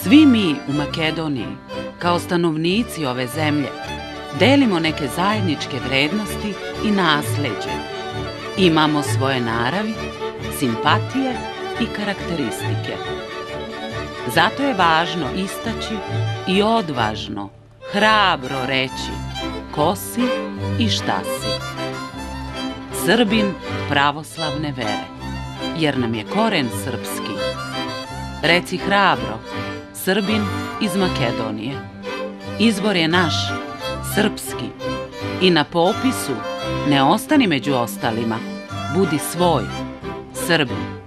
Svi mi u Makedoniji, kao stanovnici ove zemlje, delimo neke zajedničke vrednosti i nasleđe. Imamo svoje naravi, simpatije i karakteristike. Zato je važno istaći i odvažno, hrabro reći ko si i šta si. Srbin pravoslavne vere, jer nam je koren srpski. Reci hrabro, Srbin iz Makedonije. Izbor je naš, srpski. I na popisu ne ostani među ostalima. Budi svoj, Srbin.